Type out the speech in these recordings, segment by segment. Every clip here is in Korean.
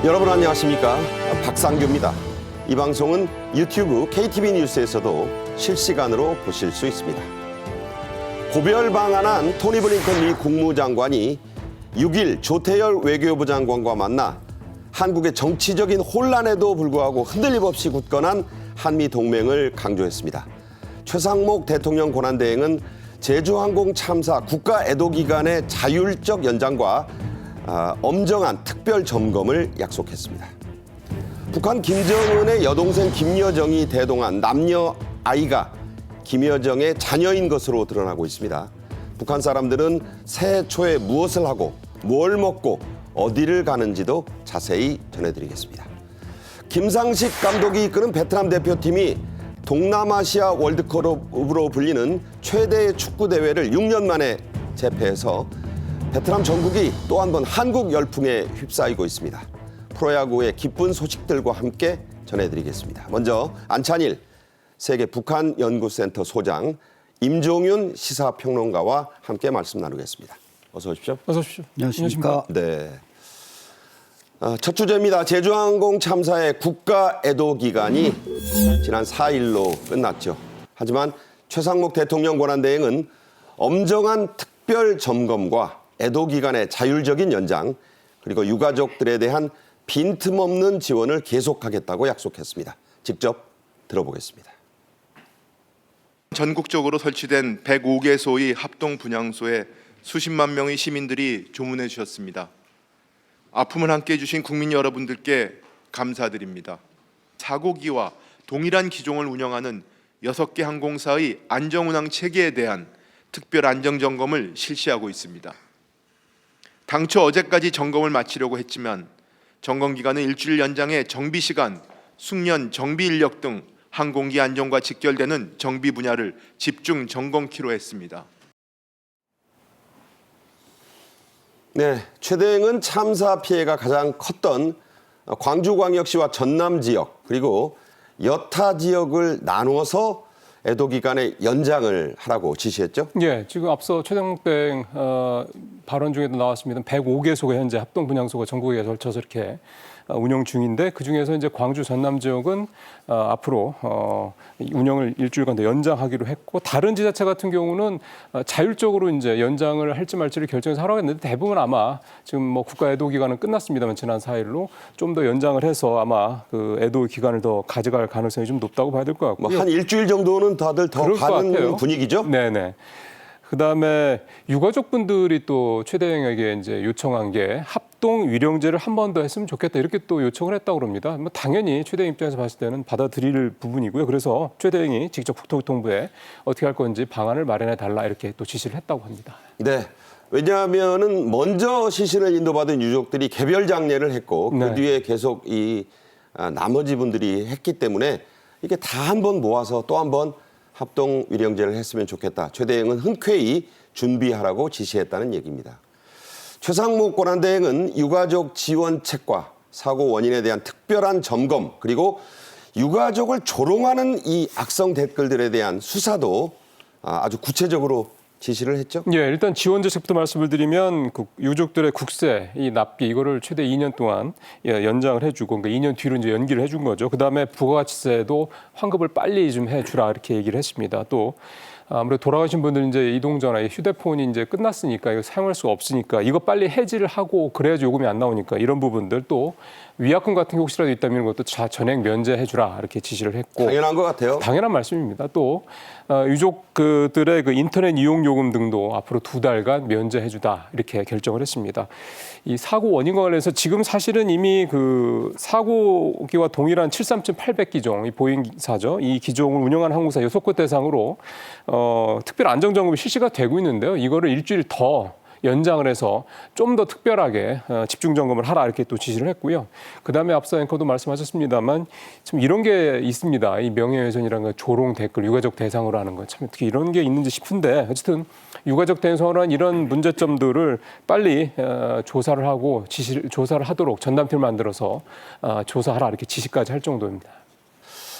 여러분 안녕하십니까? 박상규입니다. 이 방송은 유튜브 KTV 뉴스에서도 실시간으로 보실 수 있습니다. 고별 방한한 토니 블링컨 미 국무장관이 6일 조태열 외교부 장관과 만나 한국의 정치적인 혼란에도 불구하고 흔들림 없이 굳건한 한미 동맹을 강조했습니다. 최상목 대통령 권한대행은 제주항공 참사 국가 애도 기간의 자율적 연장과 엄정한 특별 점검을 약속했습니다. 북한 김정은의 여동생 김여정이 대동한 남녀 아이가 김여정의 자녀인 것으로 드러나고 있습니다. 북한 사람들은 새해 초에 무엇을 하고 뭘 먹고 어디를 가는지도 자세히 전해드리겠습니다. 김상식 감독이 이끄는 베트남 대표팀이 동남아시아 월드컵으로 불리는 최대의 축구 대회를 6년 만에 재패해서 베트남 전국이 또 한 번 한국 열풍에 휩싸이고 있습니다. 프로야구의 기쁜 소식들과 함께 전해드리겠습니다. 먼저 안찬일 세계 북한연구센터 소장, 임종윤 시사평론가와 함께 말씀 나누겠습니다. 어서 오십시오. 어서 오십시오. 안녕하십니까. 네. 첫 주제입니다. 제주항공 참사의 국가 애도 기간이 지난 4일로 끝났죠. 하지만 최상목 대통령 권한대행은 엄정한 특별 점검과 애도 기간의 자율적인 연장, 그리고 유가족들에 대한 빈틈없는 지원을 계속하겠다고 약속했습니다. 직접 들어보겠습니다. 전국적으로 설치된 105개소의 합동 분향소에 수십만 명의 시민들이 조문해 주셨습니다. 아픔을 함께 해주신 국민 여러분들께 감사드립니다. 사고기와 동일한 기종을 운영하는 6개 항공사의 안전운항 체계에 대한 특별 안전점검을 실시하고 있습니다. 당초 어제까지 점검을 마치려고 했지만 점검 기간은 일주일 연장해 정비 시간, 숙련, 정비 인력 등 항공기 안전과 직결되는 정비 분야를 집중 점검키로 했습니다. 네, 최대행은 참사 피해가 가장 컸던 광주광역시와 전남 지역 그리고 여타 지역을 나누어서 애도 기간의 연장을 하라고 지시했죠? 예, 지금 앞서 최상목 대행 발언 중에도 나왔습니다. 105개소가 현재 합동 분향소가 전국에 걸쳐서 이렇게 운영 중인데 그중에서 이제 광주 전남 지역은 앞으로 운영을 일주일간 더 연장하기로 했고 다른 지자체 같은 경우는 자율적으로 이제 연장을 할지 말지를 결정해서 하라고 했는데 대부분 아마 지금 뭐 국가 애도 기간은 끝났습니다만 지난 4일로 좀 더 연장을 해서 아마 그 애도 기간을 더 가져갈 가능성이 좀 높다고 봐야 될 것 같고요. 뭐 한 일주일 정도는 다들 더 가는 분위기죠? 네네. 그다음에 유가족분들이 또 최대행에게 이제 요청한 게 합동 위령제를 한 번 더 했으면 좋겠다 이렇게 또 요청을 했다고 합니다. 뭐 당연히 최대행 입장에서 봤을 때는 받아들일 부분이고요. 그래서 최대행이 직접 국토교통부에 어떻게 할 건지 방안을 마련해 달라 이렇게 또 지시를 했다고 합니다. 네. 왜냐하면은 먼저 시신을 인도받은 유족들이 개별 장례를 했고 그 뒤에 계속 이 나머지 분들이 했기 때문에 이게 다 한 번 모아서 또 한 번 합동 위령제를 했으면 좋겠다. 최대행은 흔쾌히 준비하라고 지시했다는 얘기입니다. 최상목 권한대행은 유가족 지원책과 사고 원인에 대한 특별한 점검 그리고 유가족을 조롱하는 이 악성 댓글들에 대한 수사도 아주 구체적으로 지시를 했죠? 예, 일단 지원 대책부터 말씀을 드리면 유족들의 국세, 이 납기 이거를 최대 2년 동안 연장을 해주고 그러니까 2년 뒤로 이제 연기를 해준 거죠. 그다음에 부가가치세도 환급을 빨리 좀 해주라 이렇게 얘기를 했습니다. 또 아무래도 돌아가신 분들 이제 이동전화, 휴대폰이 이제 끝났으니까 이거 사용할 수가 없으니까 이거 빨리 해지를 하고 그래야지 요금이 안 나오니까 이런 부분들 또 위약금 같은 게 혹시라도 있다면 이런 것도 전액 면제해주라 이렇게 지시를 했고 당연한 것 같아요. 당연한 말씀입니다. 또 유족들의 그 인터넷 이용 요금 등도 앞으로 2달간 면제해주다 이렇게 결정을 했습니다. 이 사고 원인과 관련해서 지금 사실은 이미 그 사고기와 동일한 737-800 기종, 이 보잉사죠. 이 기종을 운영하는 항공사 6곳 대상으로 특별 안전점검이 실시가 되고 있는데요. 이거를 일주일 더 연장을 해서 좀 더 특별하게 집중 점검을 하라 이렇게 또 지시를 했고요. 그다음에 앞서 앵커도 말씀하셨습니다만 참 이런 게 있습니다. 이 명예훼손이라는 거 조롱 댓글 유가족 대상으로 하는 거 참 어떻게 이런 게 있는지 싶은데 어쨌든 유가족 대상으로 한 이런 문제점들을 빨리 조사를 하고 조사를 하도록 전담팀을 만들어서 조사하라 이렇게 지시까지 할 정도입니다.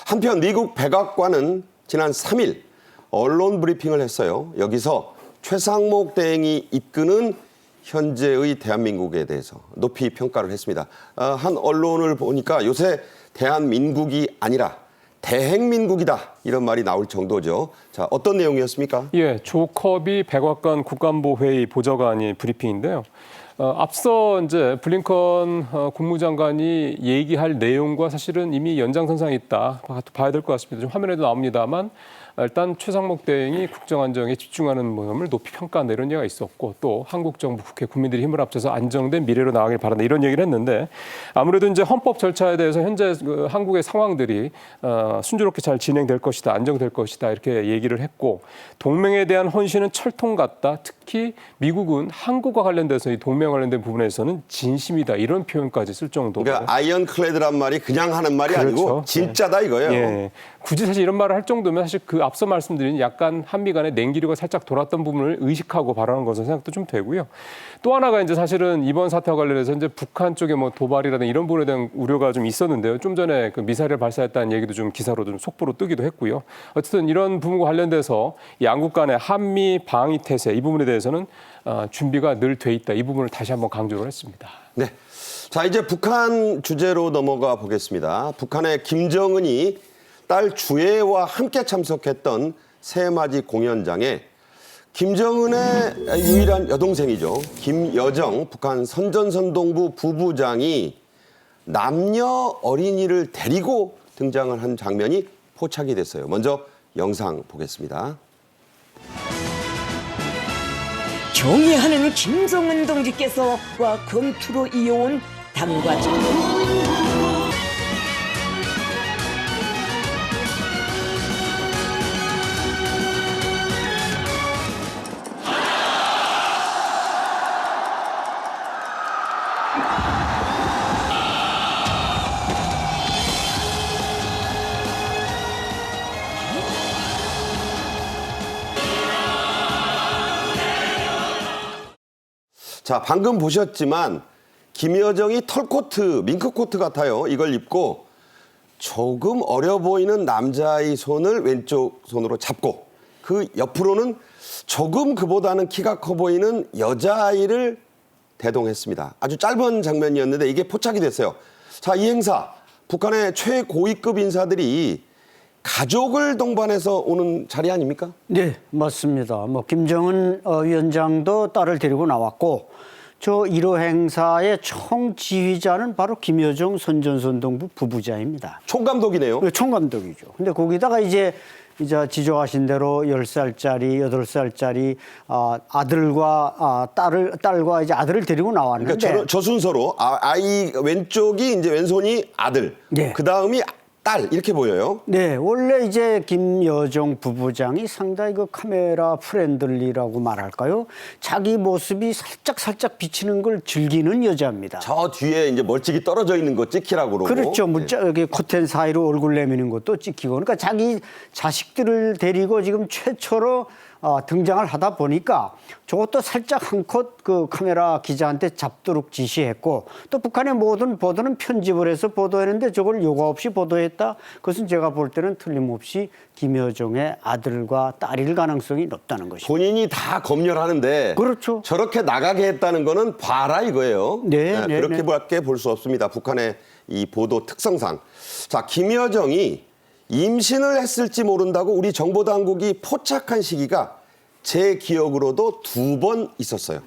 한편 미국 백악관은 지난 3일 언론 브리핑을 했어요. 여기서 최상목 대행이 이끄는 현재의 대한민국에 대해서 높이 평가를 했습니다. 한 언론을 보니까 요새 대한민국이 아니라 대행민국이다 이런 말이 나올 정도죠. 자, 어떤 내용이었습니까? 예, 조 커비 백악관 국가안보회의 보좌관이 브리핑인데요. 앞서 이제 블링컨 국무장관이 얘기할 내용과 사실은 이미 연장선상에 있다 봐야 될 것 같습니다. 좀 화면에도 나옵니다만 일단 최상목 대행이 국정안정에 집중하는 모습을 높이 평가한다 이런 얘기가 있었고 또 한국 정부 국회 국민들이 힘을 합쳐서 안정된 미래로 나아가길 바란다 이런 얘기를 했는데 아무래도 이제 헌법 절차에 대해서 현재 한국의 상황들이 순조롭게 잘 진행될 것이다 안정될 것이다 이렇게 얘기를 했고 동맹에 대한 헌신은 철통 같다 특히 미국은 한국과 관련돼서 이 동맹 관련된 부분에서는 진심이다 이런 표현까지 쓸 정도로 그러니까 아이언클레드란 말이 그냥 하는 말이 그렇죠. 아니고 진짜다 이거예요. 예. 굳이 사실 이런 말을 할 정도면 사실 그 앞서 말씀드린 약간 한미 간의 냉기류가 살짝 돌았던 부분을 의식하고 발언한 것은 생각도 좀 되고요. 또 하나가 이제 사실은 이번 사태와 관련해서 이제 북한 쪽의 뭐 도발이라든가 이런 부분에 대한 우려가 좀 있었는데요. 좀 전에 그 미사일을 발사했다는 얘기도 좀 기사로 좀 속보로 뜨기도 했고요. 어쨌든 이런 부분과 관련돼서 양국 간의 한미 방위 태세 이 부분에 대해서는 준비가 늘 돼 있다. 이 부분을 다시 한번 강조를 했습니다. 네. 자, 이제 북한 주제로 넘어가 보겠습니다. 북한의 김정은이 딸 주애와 함께 참석했던 새맞이 공연장에 김정은의 유일한 여동생이죠. 김여정 북한 선전선동부 부부장이 남녀 어린이를 데리고 등장을 한 장면이 포착이 됐어요. 먼저 영상 보겠습니다. 경애하는 김정은 동지께서 와 검투로 이어온 당과 정부. 자, 방금 보셨지만 김여정이 털코트, 밍크코트 같아요. 이걸 입고 조금 어려 보이는 남자의 손을 왼쪽 손으로 잡고 그 옆으로는 조금 그보다는 키가 커 보이는 여자아이를 대동했습니다. 아주 짧은 장면이었는데 이게 포착이 됐어요. 자, 이 행사 북한의 최고위급 인사들이 가족을 동반해서 오는 자리 아닙니까? 네, 맞습니다. 김정은 위원장도 딸을 데리고 나왔고 저 1호 행사의 총지휘자는 바로 김여정 선전선동부 부부장입니다. 총감독이네요. 총감독이죠. 근데 거기다가 이제 지적하신 대로 10살짜리, 8살짜리 아들과 딸과 이제 아들을 데리고 나왔는데 그러니까 저 순서로 아이 왼쪽이 이제 왼손이 아들, 네. 그 다음이 딸 이렇게 보여요. 네, 원래 이제 김여정 부부장이 상당히 그 카메라 프렌들리라고 말할까요? 자기 모습이 살짝 비치는 걸 즐기는 여자입니다. 저 뒤에 이제 멀찍이 떨어져 있는 거 찍히라고 그러고. 그렇죠. 네. 여기 커튼 사이로 얼굴 내미는 것도 찍히고. 그러니까 자기 자식들을 데리고 지금 최초로 등장을 하다 보니까 저것도 살짝 한 컷 그 카메라 기자한테 잡도록 지시했고 또 북한의 모든 보도는 편집을 해서 보도했는데 저걸 요구 없이 보도했다. 그것은 제가 볼 때는 틀림없이 김여정의 아들과 딸일 가능성이 높다는 것입니다. 본인이 다 검열하는데 그렇죠. 저렇게 나가게 했다는 거는 봐라 이거예요. 네, 네, 그렇게밖에 볼 수 없습니다. 북한의 이 보도 특성상. 자, 김여정이 임신을 했을지 모른다고 우리 정보 당국이 포착한 시기가 제 기억으로도 2번 있었어요.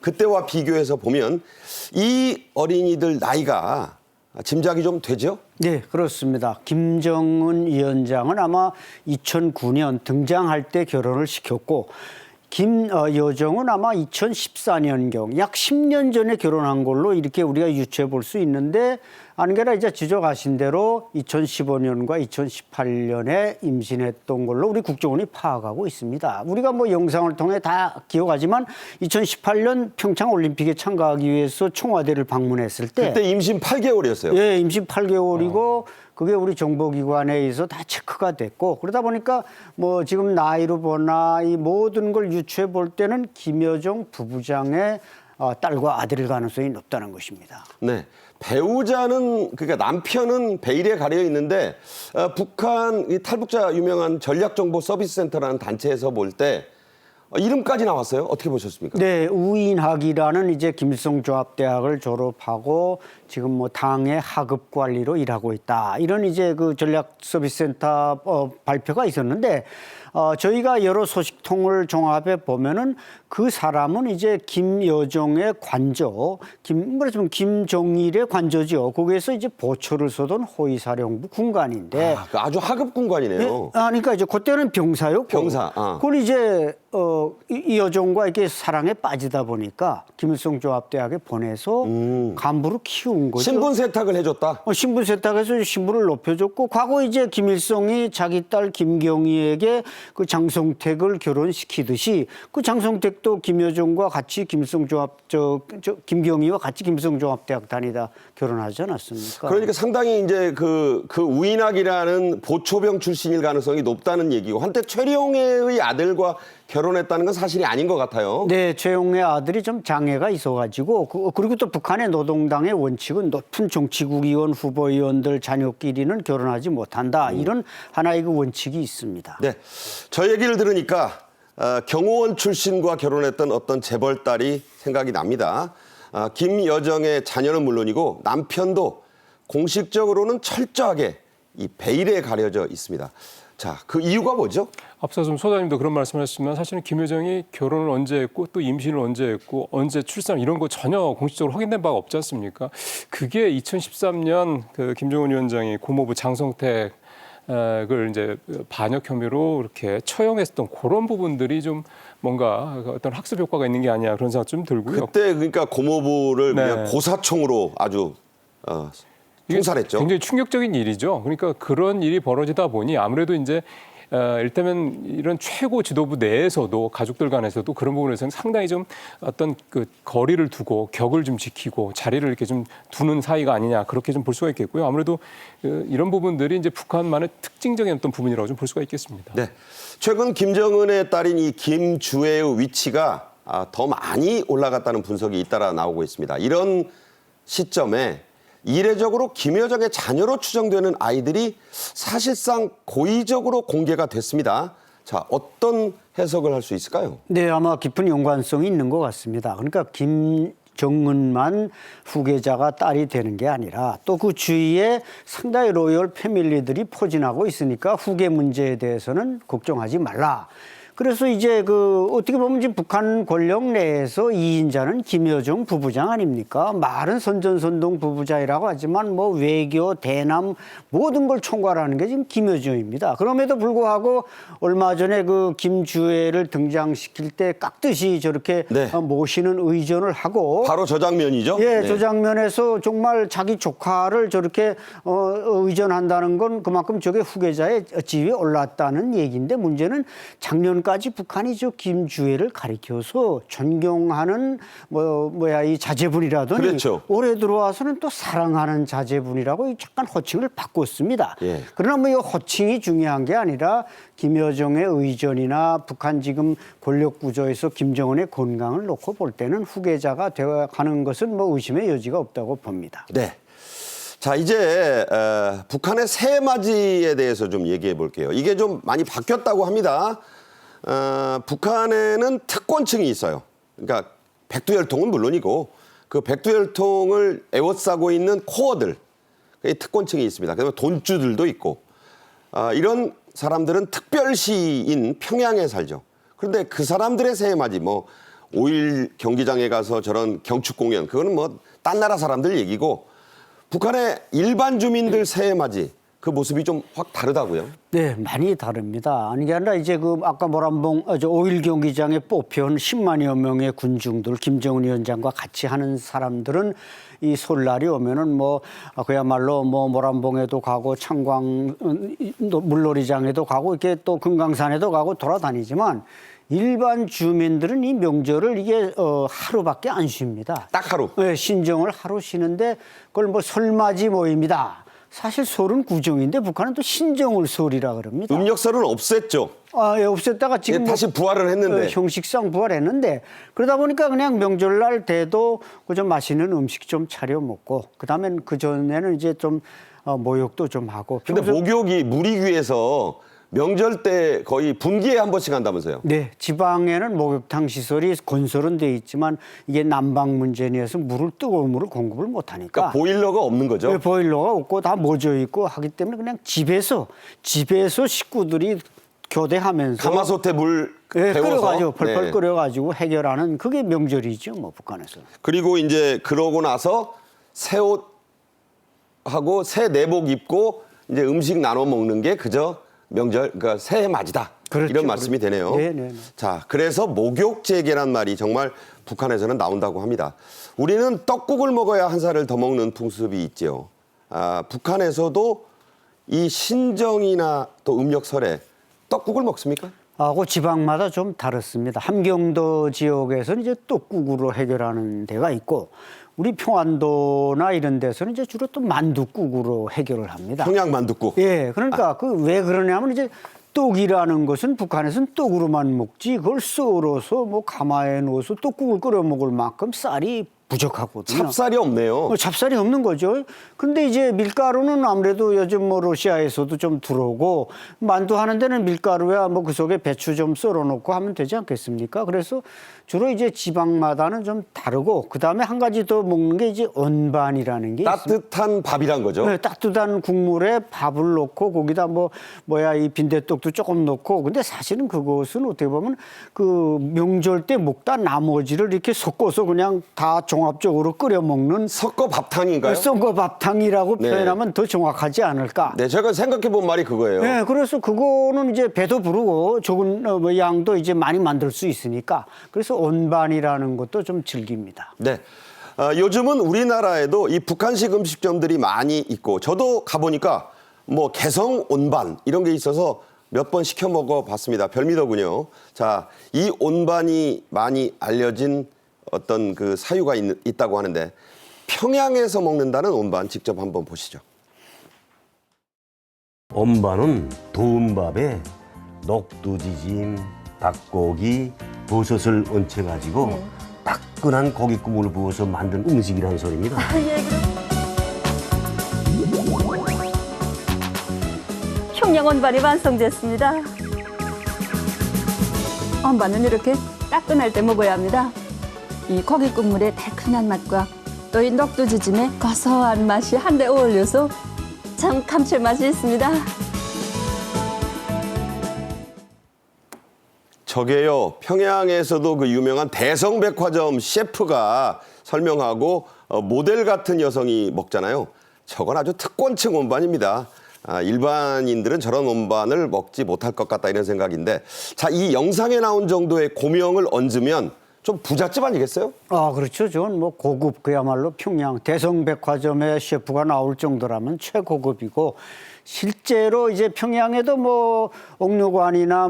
그때와 비교해서 보면 이 어린이들 나이가 짐작이 좀 되죠? 네, 그렇습니다. 김정은 위원장은 아마 2009년 등장할 때 결혼을 시켰고 김여정은 아마 2014년경 약 10년 전에 결혼한 걸로 이렇게 우리가 유추해 볼 수 있는데 안게나 이제 지적하신 대로 2015년과 2018년에 임신했던 걸로 우리 국정원이 파악하고 있습니다. 우리가 뭐 영상을 통해 다 기억하지만 2018년 평창 올림픽에 참가하기 위해서 청와대를 방문했을 때 그때 임신 8개월이었어요. 예, 임신 8개월이고 그게 우리 정보기관에 의해서 다 체크가 됐고 그러다 보니까 뭐 지금 나이로 보나 이 모든 걸 유추해 볼 때는 김여정 부부장의 딸과 아들일 가능성이 높다는 것입니다. 네. 배우자는 그러니까 남편은 베일에 가려 있는데 북한 이 탈북자 유명한 전략정보서비스센터라는 단체에서 볼 때 이름까지 나왔어요. 어떻게 보셨습니까? 네, 우인학이라는 이제 김일성조합대학을 졸업하고 지금 뭐 당의 하급 관리로 일하고 있다. 이런 이제 그 전략서비스센터 발표가 있었는데 저희가 여러 소식통을 종합해 보면은 그 사람은 이제 김여정의 관저, 말하자면 김정일의 관저죠. 거기에서 이제 보초를 서던 호위사령부 군관인데. 그 아주 하급 군관이네요. 그러니까 이제 그때는 병사였고. 병사. 그걸 이제 이 여정과 이렇게 사랑에 빠지다 보니까 김일성 조합대학에 보내서 간부로 키운 거죠. 신분 세탁을 해줬다. 신분 세탁해서 신분을 높여줬고 과거 이제 김일성이 자기 딸 김경희에게 그 장성택을 결혼시키듯이 그 장성택도 김여정과 같이 김경희와 같이 김일성조합대학 다니다 결혼하지 않았습니까? 그러니까 상당히 이제 그 우인학이라는 보초병 출신일 가능성이 높다는 얘기고 한때 최룡해의 아들과 결혼했다는 건 사실이 아닌 것 같아요. 네, 최용의 아들이 좀 장애가 있어가지고 그리고 또 북한의 노동당의 원칙은 높은 정치국의원 후보의원들 자녀끼리는 결혼하지 못한다. 이런 하나의 그 원칙이 있습니다. 네, 저 얘기를 들으니까 경호원 출신과 결혼했던 어떤 재벌 딸이 생각이 납니다. 김여정의 자녀는 물론이고 남편도 공식적으로는 철저하게 이 베일에 가려져 있습니다. 자, 그 이유가 뭐죠? 앞서 좀 소장님도 그런 말씀하셨지만 사실은 김여정이 결혼을 언제 했고 또 임신을 언제 했고 언제 출산 이런 거 전혀 공식적으로 확인된 바가 없지 않습니까? 그게 2013년 그 김정은 위원장이 고모부 장성택을 이제 반역 혐의로 이렇게 처형했던 그런 부분들이 좀 뭔가 어떤 학습 효과가 있는 게 아니야 그런 생각 좀 들고요. 그때 그러니까 고모부를 네. 그냥 고사총으로 아주 총살했죠. 굉장히 충격적인 일이죠. 그러니까 그런 일이 벌어지다 보니 아무래도 이제 일테면 이런 최고 지도부 내에서도 가족들 간에서도 그런 부분에서는 상당히 좀 어떤 그 거리를 두고 격을 좀 지키고 자리를 이렇게 좀 두는 사이가 아니냐 그렇게 좀 볼 수가 있겠고요. 아무래도 이런 부분들이 이제 북한만의 특징적인 어떤 부분이라고 좀 볼 수가 있겠습니다. 네. 최근 김정은의 딸인 이 김주애의 위치가 더 많이 올라갔다는 분석이 잇따라 나오고 있습니다. 이런 시점에 이례적으로 김여정의 자녀로 추정되는 아이들이 사실상 고의적으로 공개가 됐습니다. 자, 어떤 해석을 할 수 있을까요? 네, 아마 깊은 연관성이 있는 것 같습니다. 그러니까 김정은만 후계자가 딸이 되는 게 아니라 또 그 주위에 상당히 로열 패밀리들이 포진하고 있으니까 후계 문제에 대해서는 걱정하지 말라. 그래서 이제 어떻게 보면 지금 북한 권력 내에서 2인자는 김여정 부부장 아닙니까? 말은 선전선동 부부장이라고 하지만 뭐 외교, 대남 모든 걸 총괄하는 게 지금 김여정입니다. 그럼에도 불구하고 얼마 전에 그 김주애를 등장시킬 때 깍듯이 저렇게 네. 모시는 의전을 하고 바로 저 장면이죠. 예, 네. 저 장면에서 정말 자기 조카를 저렇게 의전한다는 건 그만큼 저게 후계자의 지위에 올랐다는 얘기인데 문제는 작년까지 북한이 저 김주애를 가리켜서 존경하는 이 자제분이라더니 그렇죠. 올해 들어와서는 또 사랑하는 자제분이라고 잠깐 호칭을 바꿨습니다. 예. 그러나 뭐 이 호칭이 중요한 게 아니라 김여정의 의전이나 북한 지금 권력 구조에서 김정은의 건강을 놓고 볼 때는 후계자가 되어가는 것은 뭐 의심의 여지가 없다고 봅니다. 네. 자, 이제 북한의 새해맞이에 대해서 좀 얘기해 볼게요. 이게 좀 많이 바뀌었다고 합니다. 북한에는 특권층이 있어요. 그러니까 백두혈통은 물론이고 그 백두혈통을 에워싸고 있는 코어들, 특권층이 있습니다. 그다음에 돈주들도 있고 이런 사람들은 특별시인 평양에 살죠. 그런데 그 사람들의 새해맞이 5.1 경기장에 가서 저런 경축 공연 그거는 딴 나라 사람들 얘기고 북한의 일반 주민들 새해맞이 그 모습이 좀 확 다르다고요? 네, 많이 다릅니다. 아니 게 아니라 이제 그 아까 모란봉 5.1 경기장에 뽑혀온 10만여 명의 군중들, 김정은 위원장과 같이 하는 사람들은 이 설날이 오면은 뭐 그야말로 뭐 모란봉에도 가고 창광 물놀이장에도 가고 이렇게 또 금강산에도 가고 돌아다니지만 일반 주민들은 이 명절을 이게 하루밖에 안 쉽니다. 딱 하루. 네, 신정을 하루 쉬는데 그걸 뭐 설맞이 모입니다. 사실 설은 구정인데 북한은 또 신정을 설이라 그럽니다. 음력설은 없앴죠. 예, 없앴다가 지금 예, 다시 부활을 했는데. 형식상 부활했는데 그러다 보니까 그냥 명절날 돼도 그 좀 맛있는 음식 좀 차려 먹고 그다음엔 그 전에는 이제 좀 모욕도 좀 하고. 근데 평소- 목욕이 무리교에서 명절 때 거의 분기에 한 번씩 한다면서요? 네, 지방에는 목욕탕 시설이 건설은 돼 있지만 이게 난방 문제에서 물을 뜨거운 물을 공급을 못 하니까. 그러니까 보일러가 없는 거죠? 네, 보일러가 없고 다 모져 있고 하기 때문에 그냥 집에서 식구들이 교대하면서 가마솥에 물 네, 데워서 끓여가지고 펄펄 네. 끓여가지고 해결하는 그게 명절이죠, 뭐 북한에서. 그리고 이제 그러고 나서 새 옷하고 새 내복 입고 이제 음식 나눠 먹는 게 그저 명절, 그러니까 새해 맞이다. 그렇죠, 이런 말씀이 되네요. 네, 네, 네. 자, 그래서 목욕제계란 말이 정말 북한에서는 나온다고 합니다. 우리는 떡국을 먹어야 한 살을 더 먹는 풍습이 있죠. 북한에서도 이 신정이나 또 음력설에 떡국을 먹습니까? 하고 지방마다 좀 다릅니다. 함경도 지역에서는 이제 떡국으로 해결하는 데가 있고 우리 평안도나 이런 데서는 이제 주로 또 만둣국으로 해결을 합니다. 평양 만둣국. 예, 그러니까 그 왜 그러냐면 이제 떡이라는 것은 북한에서는 떡으로만 먹지 그걸 썰어서 뭐 가마에 넣어서 떡국을 끓여 먹을 만큼 쌀이 부족하거든요. 찹쌀이 없네요. 찹쌀이 없는 거죠. 근데 이제 밀가루는 아무래도 요즘 뭐 러시아에서도 좀 들어오고 만두 하는 데는 밀가루야 뭐 그 속에 배추 좀 썰어 놓고 하면 되지 않겠습니까? 그래서 주로 이제 지방마다는 좀 다르고 그다음에 한 가지 더 먹는 게 이제 언반이라는 게 있습니다. 따뜻한 밥이란 거죠. 네, 따뜻한 국물에 밥을 넣고 거기다 이 빈대떡도 조금 넣고 근데 사실은 그것은 어떻게 보면 그 명절 때 먹다 나머지를 이렇게 섞어서 그냥 다 종합적으로 끓여 먹는 섞어 밥탕인가요? 썩어밥탕이라고 네. 표현하면 더 정확하지 않을까. 네, 제가 생각해 본 말이 그거예요. 네, 그래서 그거는 이제 배도 부르고 적은 양도 이제 많이 만들 수 있으니까 그래서 온반이라는 것도 좀 즐깁니다. 네. 요즘은 우리나라에도 이 북한식 음식점들이 많이 있고 저도 가보니까 뭐 개성 온반 이런 게 있어서 몇 번 시켜 먹어봤습니다. 별미더군요. 자, 이 온반이 많이 알려진 어떤 그 사유가 있다고 하는데 평양에서 먹는다는 온반 직접 한번 보시죠. 엄반은 도움밥에 녹두지짐, 닭고기, 버섯을 얹혀가지고 따끈한 고깃국을 부어서 만든 음식이라는 소리입니다. 평양 언반이 완성됐습니다. 언반은 이렇게 따끈할 때 먹어야 합니다. 이 고기 국물의 달큰한 맛과 또 이 녹두지짐의 고소한 맛이 한데 어울려서 참 감칠맛이 있습니다. 저게요, 평양에서도 그 유명한 대성백화점 셰프가 설명하고 모델 같은 여성이 먹잖아요. 저건 아주 특권층 온반입니다. 일반인들은 저런 온반을 먹지 못할 것 같다 이런 생각인데 자, 이 영상에 나온 정도의 고명을 얹으면 좀 부잣집 아니겠어요? 그렇죠. 저건 뭐 고급 그야말로 평양 대성백화점의 셰프가 나올 정도라면 최고급이고 실제로 이제 평양에도 뭐 옥류관이나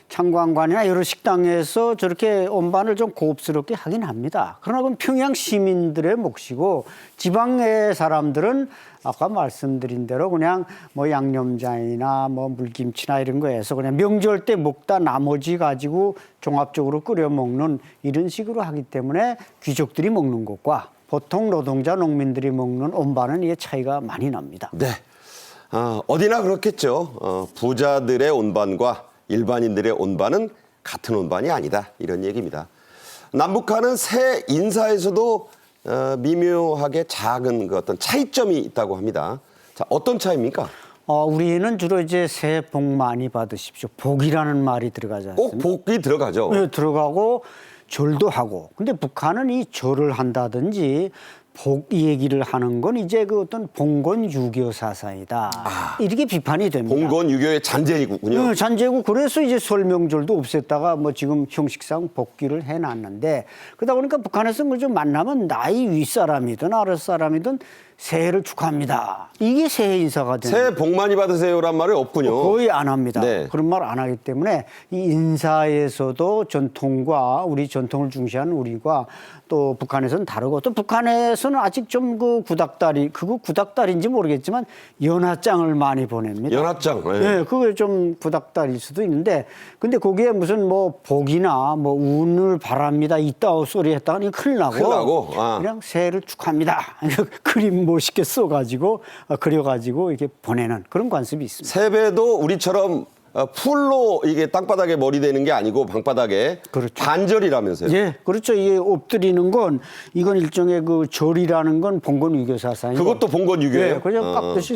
창광관이나 여러 식당에서 저렇게 온반을 좀 고급스럽게 하긴 합니다. 그러나 그건 평양 시민들의 몫이고 지방의 사람들은 아까 말씀드린 대로 그냥 뭐 양념장이나 뭐 물김치나 이런 거에서 그냥 명절 때 먹다 나머지 가지고 종합적으로 끓여 먹는 이런 식으로 하기 때문에 귀족들이 먹는 것과 보통 노동자 농민들이 먹는 온반은 이게 차이가 많이 납니다. 네. 어디나 그렇겠죠. 부자들의 온반과 일반인들의 온반은 같은 온반이 아니다. 이런 얘기입니다. 남북한은 새 인사에서도 미묘하게 작은 그 어떤 차이점이 있다고 합니다. 자, 어떤 차이입니까? 우리는 주로 이제 새해 복 많이 받으십시오. 복이라는 말이 들어가지 않습니까? 꼭 복이 들어가죠. 네, 들어가고 절도 하고. 근데 북한은 이 절을 한다든지 복 얘기를 하는 건 이제 그 어떤 봉건 유교 사상이다. 이렇게 비판이 됩니다. 봉건 유교의 잔재이군요. 네, 잔재고 그래서 이제 설 명절도 없앴다가 뭐 지금 형식상 복귀를 해놨는데 그러다 보니까 북한에서 뭐 좀 만나면 나이 윗사람이든 아랫사람이든 새해를 축하합니다. 이게 새해 인사가 되는 새해 복 많이 받으세요란 말이 없군요. 거의 안 합니다. 네. 그런 말 안 하기 때문에 이 인사에서도 전통과 우리 전통을 중시하는 우리가 또 북한에서는 다르고 또 북한에서는 아직 좀 그 구닥다리 그거 구닥다리인지 모르겠지만 연하장을 많이 보냅니다. 연하장. 네. 네, 그게 좀 구닥다리일 수도 있는데 근데 거기에 무슨 뭐 복이나 뭐 운을 바랍니다 이따오 소리 했다가 큰일 나고, 큰일 나고, 아. 그냥 새해를 축하합니다. 그림 멋있게 써가지고 그려가지고 이렇게 보내는 그런 관습이 있습니다. 세배도 우리처럼 풀로 이게 땅바닥에 머리 대는 게 아니고 방바닥에 그렇죠. 반절이라면서요. 예, 그렇죠. 이게 엎드리는 건 이건 일종의 그 절이라는 건 봉건 유교 사상이고 그것도 봉건 유교예요? 예, 그냥 깍듯이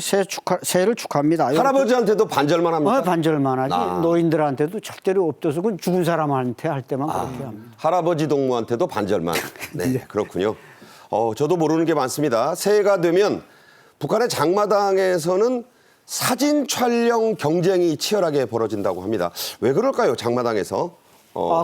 새해를 축하합니다. 할아버지한테도 반절만 합니까? 반절만 하지. 노인들한테도 절대로 엎드려서 그건 죽은 사람한테 할 때만 그렇게 합니다. 할아버지 동무한테도 반절만. 네, 그렇군요. 저도 모르는 게 많습니다. 새해가 되면 북한의 장마당에서는 사진 촬영 경쟁이 치열하게 벌어진다고 합니다. 왜 그럴까요? 장마당에서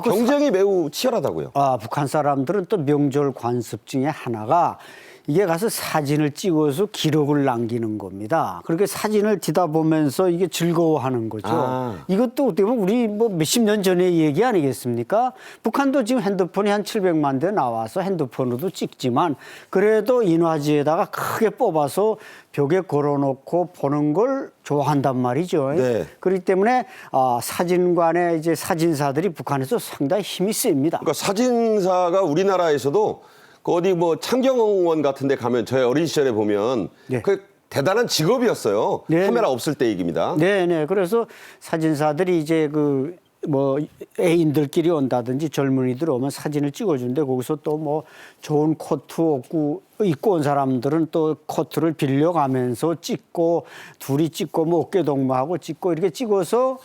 경쟁이 매우 치열하다고요. 북한 사람들은 또 명절 관습 중에 하나가 이게 가서 사진을 찍어서 기록을 남기는 겁니다. 그렇게 사진을 뒤다 보면서 이게 즐거워하는 거죠. 이것도 어떻게 보면 우리 뭐 몇십 년 전의 얘기 아니겠습니까? 북한도 지금 핸드폰이 한 700만 대 나와서 핸드폰으로도 찍지만 그래도 인화지에다가 크게 뽑아서 벽에 걸어놓고 보는 걸 좋아한단 말이죠. 네. 그렇기 때문에 사진관의 이제 사진사들이 북한에서 상당히 힘이 셉니다. 그러니까 사진사가 우리나라에서도 그 어디 뭐 창경원 같은 데 가면 저희 어린 시절에 보면 네. 그 대단한 직업이었어요. 네. 카메라 없을 때 얘기입니다. 네네. 그래서 사진사들이 이제 그 뭐 애인들끼리 온다든지 젊은이들 오면 사진을 찍어주는데 거기서 또 뭐 좋은 코트 입고 온 사람들은 또 코트를 빌려가면서 찍고 둘이 찍고 뭐 어깨 동무하고 찍고 이렇게 찍어서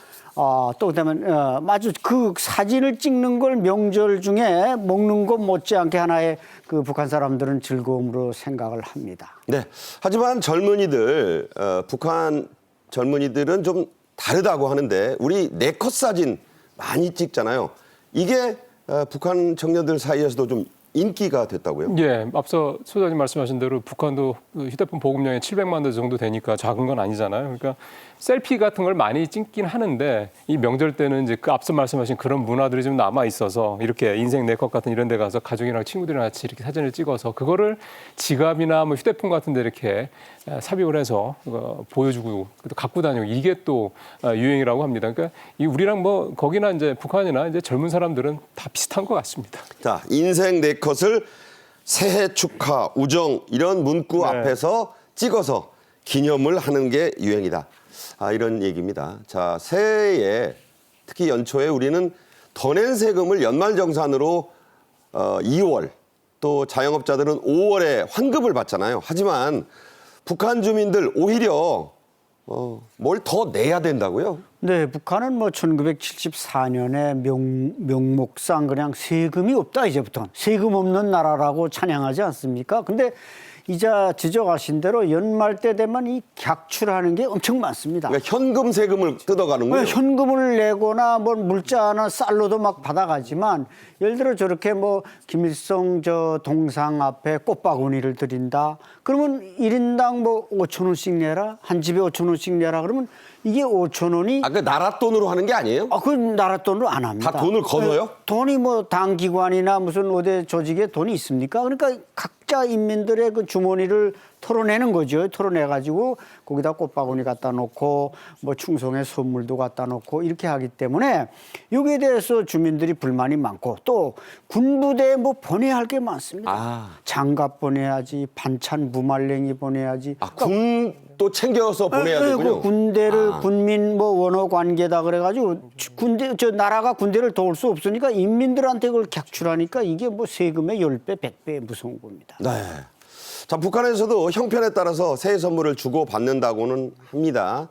또 그다음에 마주 그 사진을 찍는 걸 명절 중에 먹는 것 못지않게 하나의 그 북한 사람들은 즐거움으로 생각을 합니다. 네. 하지만 젊은이들 북한 젊은이들은 좀 다르다고 하는데 우리 네컷 사진 많이 찍잖아요. 이게 북한 청년들 사이에서도 좀 인기가 됐다고요? 예, 앞서 소장님 말씀하신 대로 북한도 휴대폰 보급량이 700만 대 정도 되니까 작은 건 아니잖아요. 그러니까 셀피 같은 걸 많이 찍긴 하는데 이 명절 때는 이제 그 앞서 말씀하신 그런 문화들이 좀 남아 있어서 이렇게 인생 네컷 같은 이런 데 가서 가족이랑 친구들이랑 같이 이렇게 사진을 찍어서 그거를 지갑이나 뭐 휴대폰 같은 데 이렇게 삽입을 해서 보여주고 또 갖고 다니고 이게 또 유행이라고 합니다. 그러니까 이 우리랑 뭐 거기나 이제 북한이나 이제 젊은 사람들은 다 비슷한 것 같습니다. 자, 인생 네컷을 새해 축하, 우정 이런 문구 앞에서 찍어서 기념을 하는 게 유행이다. 이런 얘기입니다. 자, 새해에 특히 연초에 우리는 더 낸 세금을 연말정산으로 2월 또 자영업자들은 5월에 환급을 받잖아요. 하지만 북한 주민들 오히려 뭘 더 내야 된다고요? 네, 북한은 뭐 1974년에 명목상 그냥 세금이 없다 이제부터 세금 없는 나라라고 찬양하지 않습니까? 근데 이자 지적하신 대로 연말 때 되면 이 객출하는 게 엄청 많습니다. 그러니까 현금 세금을 뜯어가는군요. 현금을 내거나 뭐 물자나 쌀로도 막 받아가지만 예를 들어 저렇게 뭐 김일성 저 동상 앞에 꽃바구니를 드린다. 그러면 1인당 뭐 5천 원씩 내라. 한 집에 5천 원씩 내라. 그러면 이게 5천 원이 그 나라 돈으로 하는 게 아니에요? 그 나라 돈으로 안 합니다. 다 돈을 걷어요? 돈이 뭐 당기관이나 무슨 어디 조직에 돈이 있습니까? 그러니까 각자 인민들의 그 주머니를 털어내는 거죠. 털어내가지고 거기다 꽃바구니 갖다 놓고 뭐 충성의 선물도 갖다 놓고 이렇게 하기 때문에 여기에 대해서 주민들이 불만이 많고 또 군부대에 뭐 보내야 할 게 많습니다. 장갑 보내야지, 반찬 무말랭이 보내야지. 군도 챙겨서 보내야 되군요. 그 군대를 군민 뭐 원어 관계다 그래가지고 군대 저 나라가 군대를 도울 수 없으니까 인민들한테 그걸 객출하니까 이게 뭐 세금의 10배, 100배 무서운 겁니다. 네. 자, 북한에서도 형편에 따라서 새해 선물을 주고 받는다고는 합니다.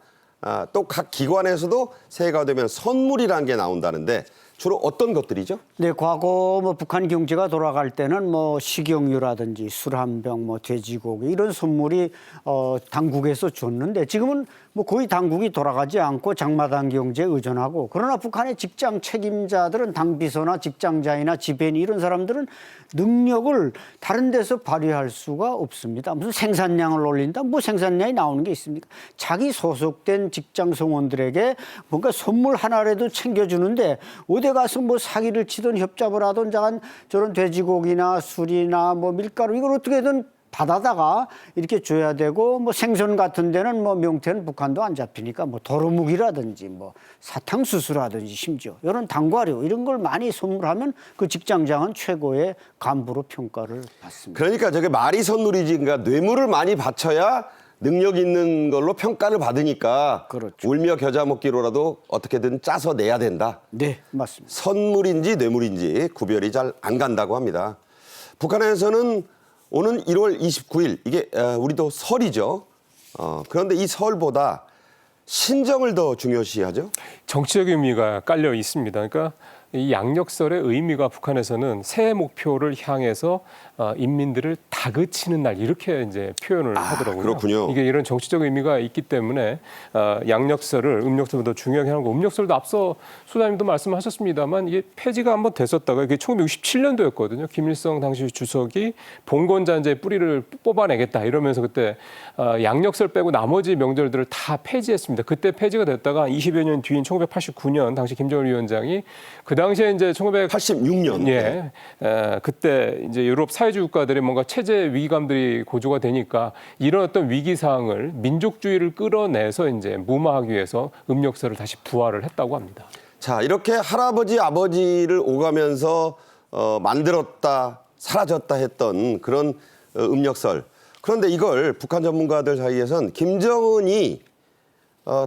또 각 기관에서도 새해가 되면 선물이라는 게 나온다는데 주로 어떤 것들이죠? 네, 과거 뭐 북한 경제가 돌아갈 때는 뭐 식용유라든지 술 한 병, 뭐 돼지고기 이런 선물이 당국에서 줬는데 지금은 뭐 거의 당국이 돌아가지 않고 장마당 경제에 의존하고, 그러나 북한의 직장 책임자들은 당비서나 직장자이나 지배인 이런 사람들은 능력을 다른 데서 발휘할 수가 없습니다. 무슨 생산량을 올린다? 뭐 생산량이 나오는 게 있습니까? 자기 소속된 직장 성원들에게 뭔가 선물 하나라도 챙겨주는데 어디 가서 뭐 사기를 치든 협잡을 하든 저런 돼지고기나 술이나 뭐 밀가루 이걸 어떻게든 받아다가 이렇게 줘야 되고, 뭐 생선 같은 데는 뭐 명태는 북한도 안 잡히니까 뭐 도루묵이라든지 뭐 사탕수수라든지 심지어 이런 당과류 이런 걸 많이 선물하면 그 직장장은 최고의 간부로 평가를 받습니다. 그러니까 저게 말이 선물이지, 그러니까 뇌물을 많이 바쳐야 능력 있는 걸로 평가를 받으니까 그렇죠. 울며 겨자 먹기로라도 어떻게든 짜서 내야 된다. 네, 맞습니다. 선물인지 뇌물인지 구별이 잘 안 간다고 합니다. 북한에서는 오는 1월 29일 이게 우리도 설이죠. 그런데 이 설보다 신정을 더 중요시하죠. 정치적 의미가 깔려 있습니다. 그러니까 이 양력설의 의미가 북한에서는 새해 목표를 향해서 인민들을 다그치는 날 이렇게 이제 표현을 하더라고요. 그렇군요. 이게 이런 정치적 의미가 있기 때문에 양력설을 음력설보다 중요하게 하는 거. 음력설도 앞서 소장님도 말씀하셨습니다만 이게 폐지가 한번 됐었다가 이게 1967년도였거든요. 김일성 당시 주석이 봉건자재의 뿌리를 뽑아내겠다 이러면서 그때 양력설 빼고 나머지 명절들을 다 폐지했습니다. 그때 폐지가 됐다가 20여 년 뒤인 1989년 당시 김정일 위원장이 그 당시에 이제 86년. 예, 그때 이제 유럽 사회주의 국가들의 뭔가 체제 위기감들이 고조가 되니까 이런 어떤 위기 사항을 민족주의를 끌어내서 이제 무마하기 위해서 음력설을 다시 부활을 했다고 합니다. 자, 이렇게 할아버지 아버지를 오가면서 만들었다 사라졌다 했던 그런 음력설. 그런데 이걸 북한 전문가들 사이에선 김정은이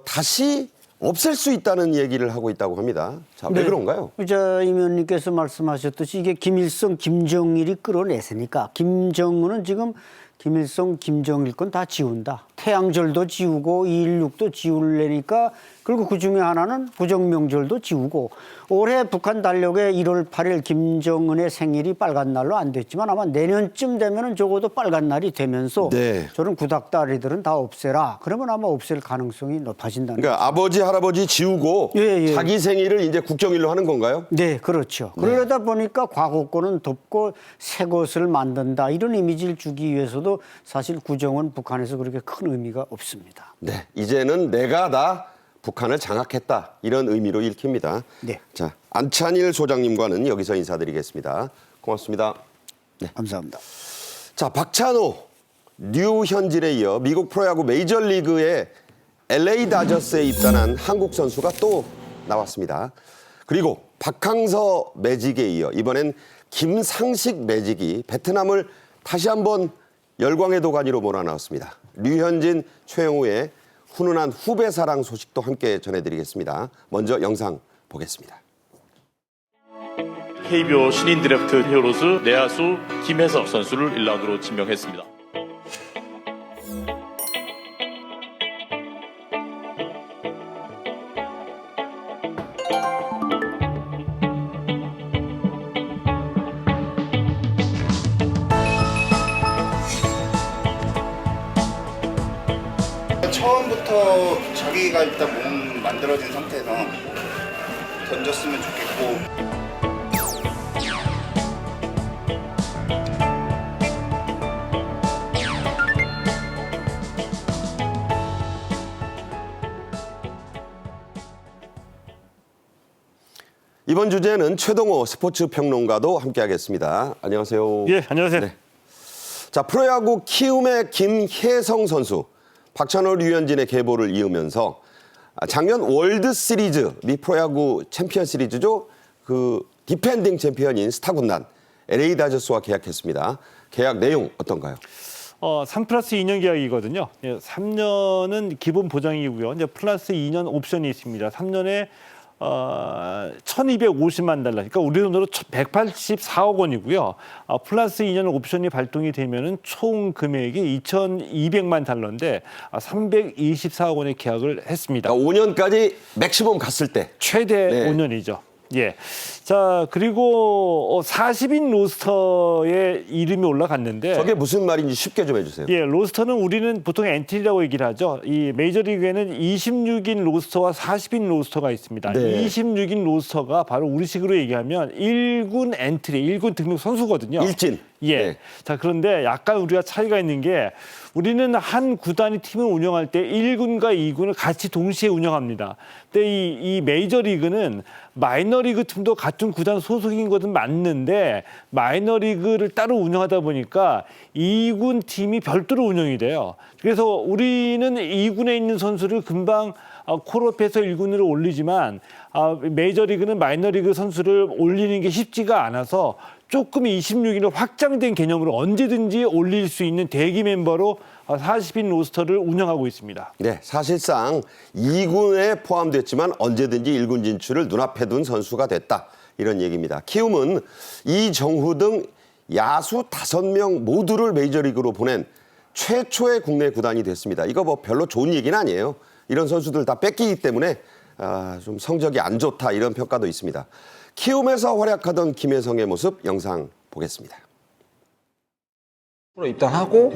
다시 없앨 수 있다는 얘기를 하고 있다고 합니다. 자, 왜 그런가요? 임 의원님께서 말씀하셨듯이 이게 김일성, 김정일이 끌어냈으니까 김정은은 지금 김일성, 김정일 건 다 지운다. 태양절도 지우고 2.16도 지우려니까, 그리고 그중에 하나는 구정명절도 지우고, 올해 북한 달력에 1월 8일 김정은의 생일이 빨간 날로 안 됐지만 아마 내년쯤 되면은 적어도 빨간 날이 되면서 네. 저런 구닥다리들은 다 없애라. 그러면 아마 없앨 가능성이 높아진다는 그러니까 아버지 할아버지 지우고 예. 자기 생일을 이제 국정일로 하는 건가요? 네, 그렇죠. 그러다 보니까 과거 거는 덮고 새 것을 만든다. 이런 이미지를 주기 위해서도 사실 구정은 북한에서 그렇게 큰 의미가 없습니다. 네, 이제는 내가 다 북한을 장악했다 이런 의미로 읽힙니다. 네. 자, 안찬일 소장님과는 여기서 인사드리겠습니다. 고맙습니다. 감사합니다. 자, 박찬호, 류현진에 이어 미국 프로야구 메이저리그의 LA 다저스에 입단한 한국 선수가 또 나왔습니다. 그리고 박항서 매직에 이어 이번엔 김상식 매직이 베트남을 다시 한번 열광의 도가니로 몰아넣었습니다. 류현진, 최영우의 훈훈한 후배 사랑 소식도 함께 전해드리겠습니다. 먼저 영상 보겠습니다. KBO 신인 드래프트 히어로즈 내야수 김혜섭 선수를 1라운드로 지명했습니다. 처음부터 자기가 일단 몸 만들어진 상태에서 던졌으면 좋겠고, 이번 주제는 최동호 스포츠 평론가도 함께하겠습니다. 안녕하세요. 예, 안녕하세요. 네. 자, 프로야구 키움의 김혜성 선수, 박찬호, 류현진의 계보를 이으면서 작년 월드 시리즈, 미 프로야구 챔피언 시리즈죠. 그 디펜딩 챔피언인 스타군단 LA 다저스와 계약했습니다. 계약 내용 어떤가요? 3+2년 계약이거든요. 3년은 기본 보장이고요. 이제 플러스 2년 옵션이 있습니다. 3년에 1,250만 달러, 그러니까 우리 돈으로 184억 원이고요. 플러스 2년 옵션이 발동이 되면은 총 금액이 2,200만 달러인데 324억 원의 계약을 했습니다. 그러니까 5년까지 맥시멈 갔을 때 최대 네. 5년이죠. 예. 자, 그리고 40인 로스터에 이름이 올라갔는데 저게 무슨 말인지 쉽게 좀 해주세요. 예, 로스터는 우리는 보통 엔트리라고 얘기를 하죠. 이 메이저리그에는 26인 로스터와 40인 로스터가 있습니다. 네. 26인 로스터가 바로 우리식으로 얘기하면 1군 엔트리, 1군 등록 선수거든요. 일진. 예. 네. 자, 그런데 약간 우리가 차이가 있는 게 우리는 한 구단이 팀을 운영할 때 1군과 2군을 같이 동시에 운영합니다. 근데 이 메이저리그는 마이너리그 팀도 같은 구단 소속인 것은 맞는데 마이너리그를 따로 운영하다 보니까 2군 팀이 별도로 운영이 돼요. 그래서 우리는 2군에 있는 선수를 금방 콜업해서 1군으로 올리지만 메이저리그는 마이너리그 선수를 올리는 게 쉽지가 않아서 조금 26인으로 확장된 개념으로 언제든지 올릴 수 있는 대기 멤버로 40인 로스터를 운영하고 있습니다. 네, 사실상 2군에 포함됐지만 언제든지 1군 진출을 눈앞에 둔 선수가 됐다. 이런 얘기입니다. 키움은 이정후 등 야수 5명 모두를 메이저리그로 보낸 최초의 국내 구단이 됐습니다. 이거 뭐 별로 좋은 얘기는 아니에요. 이런 선수들 다 뺏기기 때문에 좀 성적이 안 좋다 이런 평가도 있습니다. 키움에서 활약하던 김혜성의 모습 영상 보겠습니다. 프로 입단하고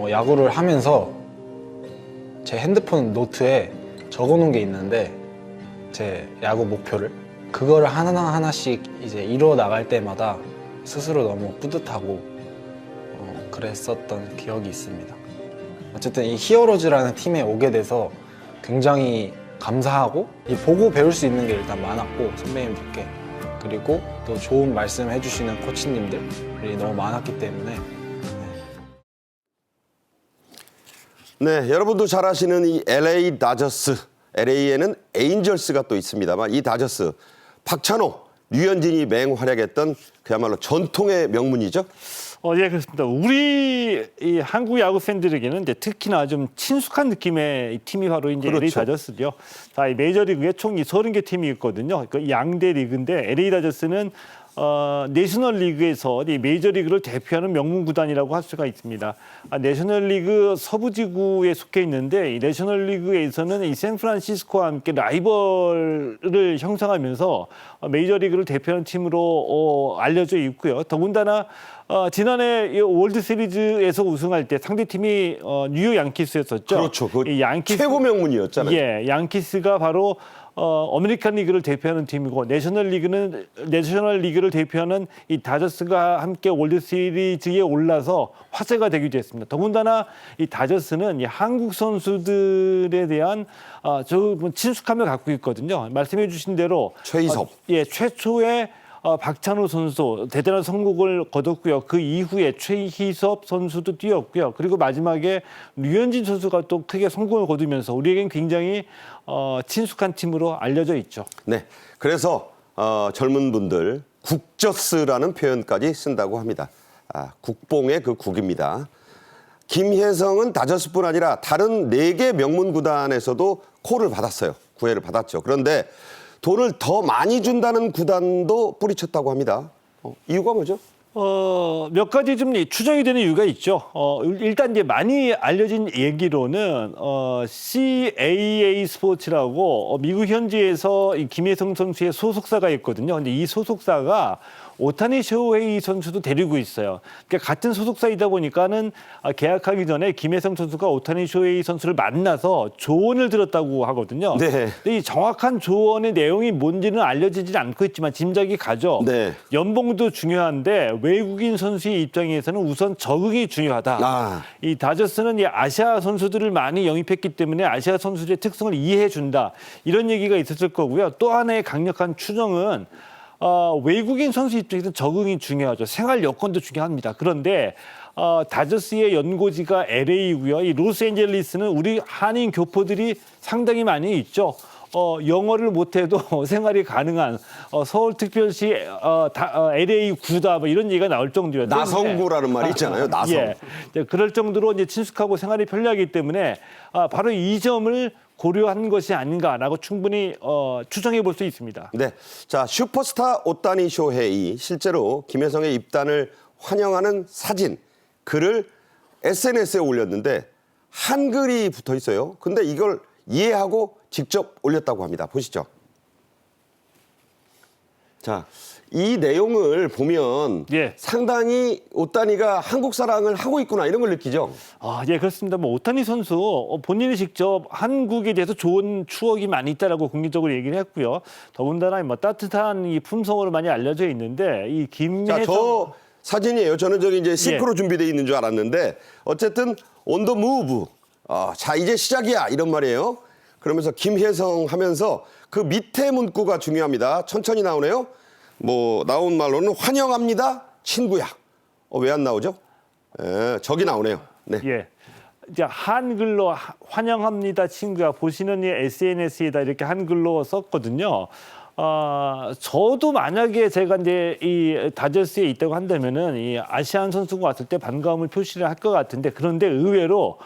야구를 하면서 제 핸드폰 노트에 적어놓은 게 있는데 제 야구 목표를 그거를 하나하나씩 이제 이루어 나갈 때마다 스스로 너무 뿌듯하고 그랬었던 기억이 있습니다. 어쨌든 이 히어로즈라는 팀에 오게 돼서 굉장히 감사하고 보고 배울 수 있는 게 일단 많았고 선배님들께 그리고 또 좋은 말씀 해주시는 코치님들이 너무 많았기 때문에 네, 여러분도 잘 아시는 이 LA 다저스, LA에는 에인절스가 또 있습니다만 이 다저스, 박찬호, 류현진이 맹활약했던 그야말로 전통의 명문이죠. 예, 그렇습니다. 우리 이 한국 야구 팬들에게는 이제 특히나 좀 친숙한 느낌의 팀이 바로 이제 그렇죠. LA 다저스죠. 자, 이 메이저리그에 총 30개 팀이 있거든요. 그 양대 리그인데 LA 다저스는 내셔널리그에서 이 메이저리그를 대표하는 명문 구단이라고 할 수가 있습니다. 내셔널리그 서부지구에 속해 있는데 이 내셔널리그에서는 이 샌프란시스코와 함께 라이벌을 형성하면서 메이저리그를 대표하는 팀으로 알려져 있고요. 더군다나 지난해 월드 시리즈에서 우승할 때 상대팀이 뉴욕 양키스였었죠. 그렇죠. 그 이 양키스, 최고 명문이었잖아요. 예, 양키스가 바로 아메리칸 리그를 대표하는 팀이고 내셔널 리그를 대표하는 이 다저스가 함께 월드 시리즈에 올라서 화제가 되기도 했습니다. 더군다나 이 다저스는 이 한국 선수들에 대한 친숙함을 갖고 있거든요. 말씀해 주신 대로 최희섭. 예, 최초의 박찬호 선수 대단한 성공을 거뒀고요. 그 이후에 최희섭 선수도 뛰었고요. 그리고 마지막에 류현진 선수가 또 크게 성공을 거두면서 우리에겐 굉장히 친숙한 팀으로 알려져 있죠. 네, 그래서 젊은 분들 국저스라는 표현까지 쓴다고 합니다. 국뽕의 그 국입니다. 김혜성은 다저스뿐 아니라 다른 4개 명문 구단에서도 콜을 받았어요. 구애를 받았죠. 그런데 돈을 더 많이 준다는 구단도 뿌리쳤다고 합니다. 이유가 뭐죠? 몇 가지 좀 추정이 되는 이유가 있죠. 일단 이제 많이 알려진 얘기로는 CAA 스포츠라고 미국 현지에서 이 김혜성 선수의 소속사가 있거든요. 근데 이 소속사가 오타니 쇼헤이 선수도 데리고 있어요. 그러니까 같은 소속사이다 보니까는 계약하기 전에 김혜성 선수가 오타니 쇼헤이 선수를 만나서 조언을 들었다고 하거든요. 네. 근데 이 정확한 조언의 내용이 뭔지는 알려지지 않고 있지만 짐작이 가죠. 네. 연봉도 중요한데 외국인 선수의 입장에서는 우선 적응이 중요하다. 이 다저스는 이 아시아 선수들을 많이 영입했기 때문에 아시아 선수들의 특성을 이해해 준다. 이런 얘기가 있었을 거고요. 또 하나의 강력한 추정은 외국인 선수 입장에서 적응이 중요하죠. 생활 여건도 중요합니다. 그런데 다저스의 연고지가 LA이고요. 이 로스앤젤레스는 우리 한인 교포들이 상당히 많이 있죠. 영어를 못해도 생활이 가능한 서울특별시 LA 구다 뭐 이런 얘기가 나올 정도예요. 나성구라는 말이 있잖아요. 나성. 예, 그럴 정도로 이제 친숙하고 생활이 편리하기 때문에 바로 이 점을 고려한 것이 아닌가라고 충분히 추정해 볼 수 있습니다. 네, 자 슈퍼스타 오타니 쇼헤이 실제로 김혜성의 입단을 환영하는 사진, 글을 SNS에 올렸는데 한글이 붙어 있어요. 근데 이걸 이해하고 직접 올렸다고 합니다. 보시죠. 자, 이 내용을 보면 예. 상당히 오타니가 한국 사랑을 하고 있구나 이런 걸 느끼죠. 아, 예, 그렇습니다. 뭐 오타니 선수 본인이 직접 한국에 대해서 좋은 추억이 많이 있다라고 국민적으로 얘기를 했고요. 더군다나 뭐 따뜻한 이 품성으로 많이 알려져 있는데 이 자, 김혜성 저 사진이에요. 저는 저기 이제 시크로 준비되어 있는 줄 알았는데 어쨌든 on the move. 자, 이제 시작이야 이런 말이에요. 그러면서 김혜성 하면서 그 밑에 문구가 중요합니다. 천천히 나오네요. 뭐 나온 말로는 환영합니다, 친구야. 왜 안 나오죠? 저기 나오네요. 네. 예. 이제 한글로 환영합니다, 친구야. 보시는 이 SNS에다 이렇게 한글로 썼거든요. 저도 만약에 제가 이제 이 다저스에 있다고 한다면은 이 아시안 선수가 왔을 때 반가움을 표시를 할 것 같은데 그런데 의외로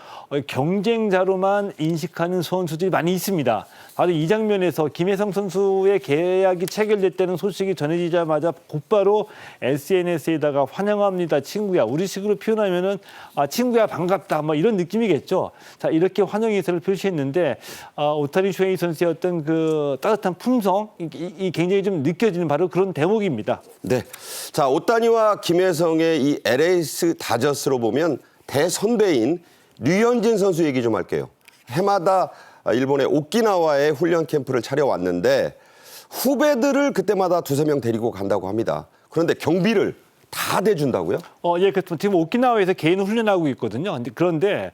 경쟁자로만 인식하는 선수들이 많이 있습니다. 바로 이 장면에서 김혜성 선수의 계약이 체결됐다는 소식이 전해지자마자 곧바로 SNS에다가 환영합니다, 친구야. 우리식으로 표현하면은 친구야 반갑다 뭐 이런 느낌이겠죠. 자, 이렇게 환영 의사를 표시했는데 오타니 쇼헤이 선수의 어떤 그 따뜻한 품성 이 굉장히 좀 느껴지는 바로 그런 대목입니다. 네. 자, 오타니와 김혜성의 이 LA 다저스로 보면 대선배인 류현진 선수 얘기 좀 할게요. 해마다 일본의 오키나와에 훈련 캠프를 차려왔는데 후배들을 그때마다 2-3명 데리고 간다고 합니다. 그런데 경비를 다 대준다고요? 예, 지금 오키나와에서 개인 훈련하고 있거든요. 그런데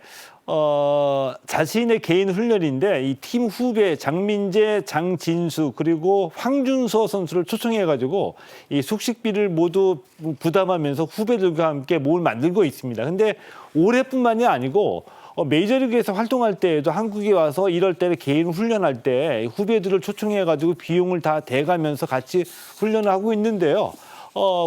자신의 개인 훈련인데 이 팀 후배 장민재, 장진수 그리고 황준서 선수를 초청해가지고 이 숙식비를 모두 부담하면서 후배들과 함께 몸을 만들고 있습니다. 근데 올해뿐만이 아니고 메이저리그에서 활동할 때에도 한국에 와서 이럴 때 개인 훈련할 때 후배들을 초청해가지고 비용을 다 대가면서 같이 훈련을 하고 있는데요.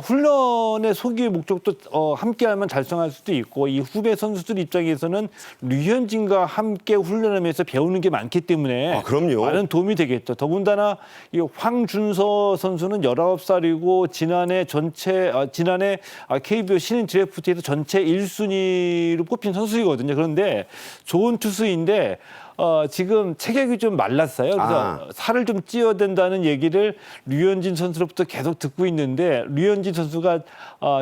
훈련의 소기의 목적도 함께하면 달성할 수도 있고 이 후배 선수들 입장에서는 류현진과 함께 훈련하면서 배우는 게 많기 때문에 그럼요. 많은 도움이 되겠죠. 더군다나 이 황준서 선수는 19살이고 지난해 KBO 신인 드래프트에서 전체 1순위로 뽑힌 선수이거든요. 그런데 좋은 투수인데 지금 체격이 좀 말랐어요. 그래서 살을 좀 찌어야 된다는 얘기를 류현진 선수로부터 계속 듣고 있는데 류현진 선수가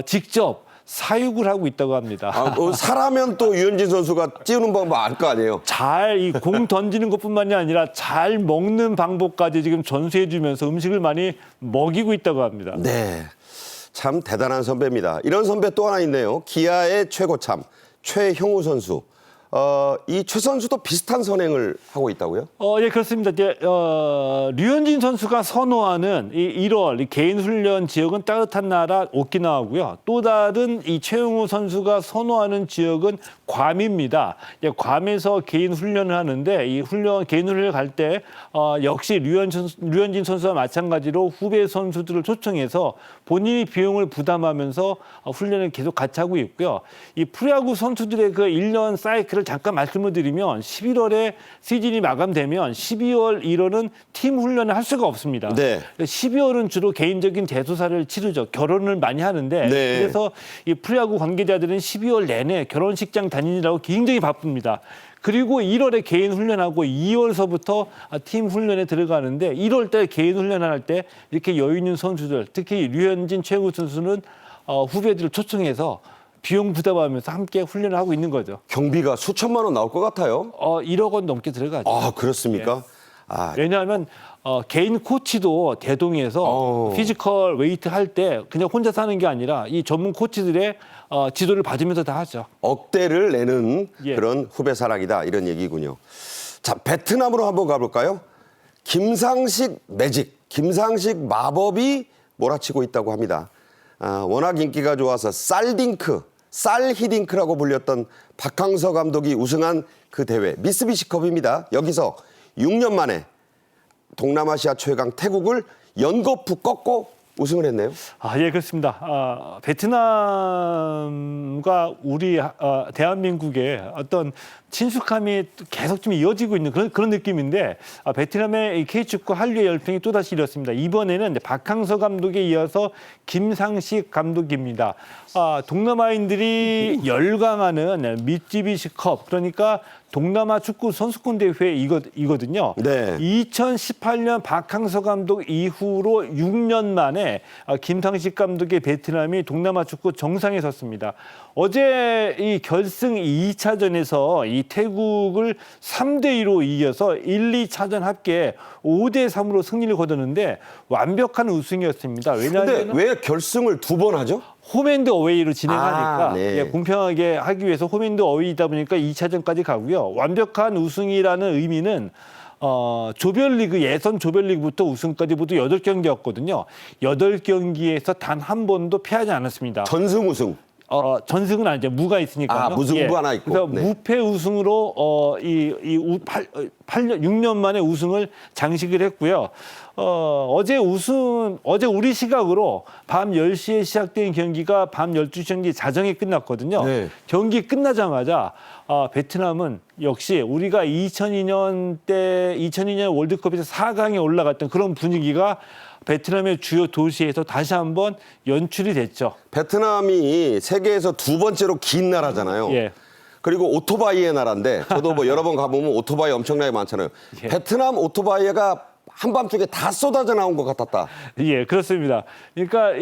직접 사육을 하고 있다고 합니다. 사라면 또 류현진 선수가 찌우는 방법 알 거 아니에요? 잘 이 공 던지는 것뿐만이 아니라 잘 먹는 방법까지 지금 전수해 주면서 음식을 많이 먹이고 있다고 합니다. 네. 참 대단한 선배입니다. 이런 선배 또 하나 있네요. 기아의 최고참 최형우 선수. 이 최 선수도 비슷한 선행을 하고 있다고요? 예, 그렇습니다. 이제 류현진 선수가 선호하는 이 1월 이 개인 훈련 지역은 따뜻한 나라 오키나와고요. 또 다른 이 최용우 선수가 선호하는 지역은 괌입니다. 괌에서 개인 훈련을 하는데 이 개인 훈련을 갈 때 역시 류현진 선수와 마찬가지로 후배 선수들을 초청해서 본인이 비용을 부담하면서 훈련을 계속 같이 하고 있고요. 이 프로야구 선수들의 그 1년 사이클을 잠깐 말씀을 드리면 11월에 시즌이 마감되면 12월, 1월은 팀 훈련을 할 수가 없습니다. 네. 12월은 주로 개인적인 대소사를 치르죠. 결혼을 많이 하는데 네. 그래서 이 프로야구 관계자들은 12월 내내 결혼식장 다니느라고 굉장히 바쁩니다. 그리고 1월에 개인 훈련하고 2월서부터 팀 훈련에 들어가는데 1월 때 개인 훈련할 때 이렇게 여유 있는 선수들, 특히 류현진, 최용우 선수는 후배들을 초청해서 비용 부담하면서 함께 훈련을 하고 있는 거죠. 경비가 수천만 원 나올 것 같아요. 1억 원 넘게 들어가죠. 그렇습니까? 예. 왜냐하면 개인 코치도 대동해서 피지컬 웨이트 할 때 그냥 혼자 사는 게 아니라 이 전문 코치들의 지도를 받으면서 다 하죠. 억대를 내는 예. 그런 후배 사랑이다 이런 얘기군요. 자, 베트남으로 한번 가볼까요? 김상식 매직, 김상식 마법이 몰아치고 있다고 합니다. 워낙 인기가 좋아서 쌀히딩크라고 불렸던 박항서 감독이 우승한 그 대회 미쓰비시컵입니다. 여기서 6년 만에 동남아시아 최강 태국을 연거푸 꺾고 우승을 했네요. 예, 그렇습니다. 베트남과 우리 대한민국의 어떤 친숙함이 계속 좀 이어지고 있는 그런 느낌인데 베트남의 K축구 한류의 열풍이 또다시 일었습니다. 이번에는 박항서 감독에 이어서 김상식 감독입니다. 동남아인들이 열광하는 미쓰비시컵 그러니까 동남아 축구 선수권 대회 이거든요. 네. 2018년 박항서 감독 이후로 6년 만에 때문에 김상식 감독의 베트남이 동남아 축구 정상에 섰습니다. 어제 이 결승 2차전에서 이 태국을 3대2로 이겨서 1, 2차전 합계 5대3으로 승리를 거뒀는데 완벽한 우승이었습니다. 근데 왜냐하면 왜 결승을 2번 하죠? 홈앤드 어웨이로 진행하니까 네. 예, 공평하게 하기 위해서 홈앤드 어웨이다 보니까 2차전까지 가고요. 완벽한 우승이라는 의미는 조별리그 예선 조별리그부터 우승까지 모두 8경기였거든요. 8경기에서 단 한 번도 패하지 않았습니다. 전승 우승. 전승은 아니죠. 무가 있으니까요. 무승부 하나 있고. 그래서 네. 무패 우승으로 6년 만에 우승을 장식을 했고요. 어제 우리 시각으로 밤 10시에 시작된 경기가 밤 12시 경기 자정에 끝났거든요. 네. 경기 끝나자마자 베트남은 역시 우리가 2002년 월드컵에서 4강에 올라갔던 그런 분위기가 베트남의 주요 도시에서 다시 한번 연출이 됐죠. 베트남이 세계에서 2번째로 긴 나라잖아요. 예. 그리고 오토바이의 나라인데 저도 뭐 여러 번 가보면 오토바이 엄청나게 많잖아요. 예. 베트남 오토바이가 한밤중에 다 쏟아져 나온 것 같았다. 예, 그렇습니다. 그러니까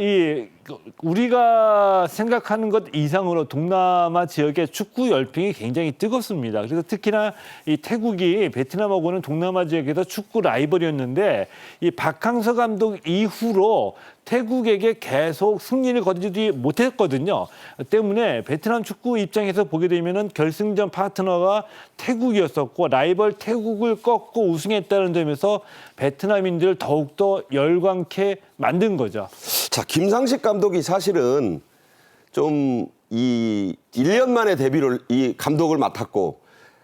우리가 생각하는 것 이상으로 동남아 지역의 축구 열풍이 굉장히 뜨겁습니다. 그래서 특히나 이 태국이 베트남하고는 동남아 지역에서 축구 라이벌이었는데 이 박항서 감독 이후로 태국에게 계속 승리를 거두지 못했거든요. 때문에 베트남 축구 입장에서 보게 되면은 결승전 파트너가 태국이었었고 라이벌 태국을 꺾고 우승했다는 점에서 베트남인들을 더욱더 열광케 만든 거죠. 자, 김상식 감독이 사실은 좀 이 1년 만에 데뷔를 이 감독을 맡았고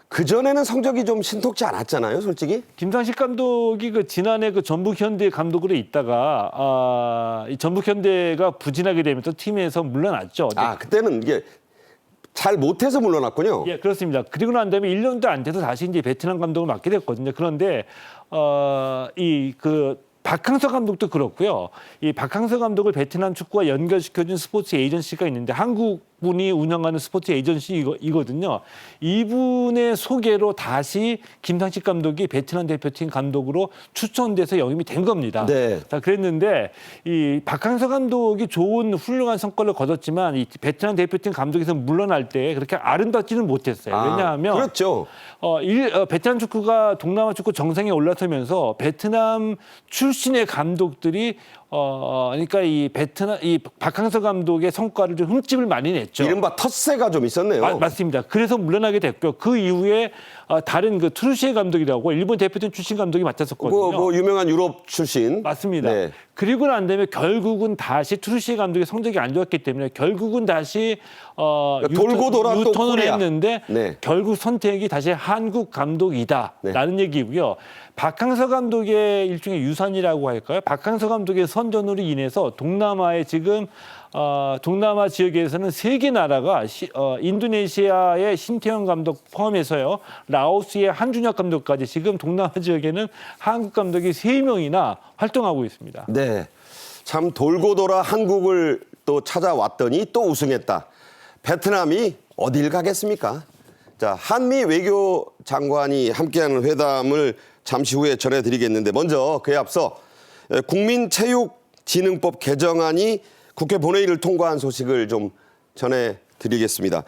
그전에는 성적이 좀 신통치 않았잖아요, 솔직히. 김상식 감독이 지난해 전북현대 감독으로 있다가 이 전북현대가 부진하게 되면서 팀에서 물러났죠. 그때는 이게 잘 못해서 물러났군요. 예, 그렇습니다. 그리고 난 다음에 1년도 안 돼서 다시 이제 베트남 감독을 맡게 됐거든요. 그런데 박항서 감독도 그렇고요. 이 박항서 감독을 베트남 축구와 연결시켜준 스포츠 에이전시가 있는데 한국분이 운영하는 스포츠 에이전시이거든요. 이분의 소개로 다시 김상식 감독이 베트남 대표팀 감독으로 추천돼서 영입이 된 겁니다. 네. 자, 그랬는데 이 박항서 감독이 좋은 훌륭한 성과를 거뒀지만 이 베트남 대표팀 감독에서 물러날 때 그렇게 아름답지는 못했어요. 왜냐하면 그렇죠. 베트남 축구가 동남아 축구 정상에 올라서면서 베트남 출신의 감독들이 그러니까 이 박항서 감독의 성과를 좀 흠집을 많이 냈죠. 이른바 텃세가 좀 있었네요. 맞습니다. 그래서 물러나게 됐고요. 그 이후에 다른 트루시에 감독이라고 일본 대표팀 출신 감독이 맡았었거든요. 유명한 유럽 출신. 맞습니다. 네. 그리고 난 다음에 결국은 다시 트루시에 감독의 성적이 안 좋았기 때문에 결국은 다시 돌고 돌아 또 유턴을 코리아. 했는데 네. 결국 선택이 다시 한국 감독이다라는 얘기고요. 박항서 감독의 일종의 유산이라고 할까요? 박항서 감독의 선전으로 인해서 동남아에 지금 동남아 지역에서는 3개 나라가 인도네시아의 신태영 감독 포함해서요. 라오스의 한준혁 감독까지 지금 동남아 지역에는 한국 감독이 3명이나 활동하고 있습니다. 네. 참 돌고 돌아 한국을 또 찾아왔더니 또 우승했다. 베트남이 어딜 가겠습니까? 자, 한미 외교 장관이 함께하는 회담을 잠시 후에 전해드리겠는데 먼저 그에 앞서 국민체육진흥법 개정안이 국회 본회의를 통과한 소식을 좀 전해드리겠습니다.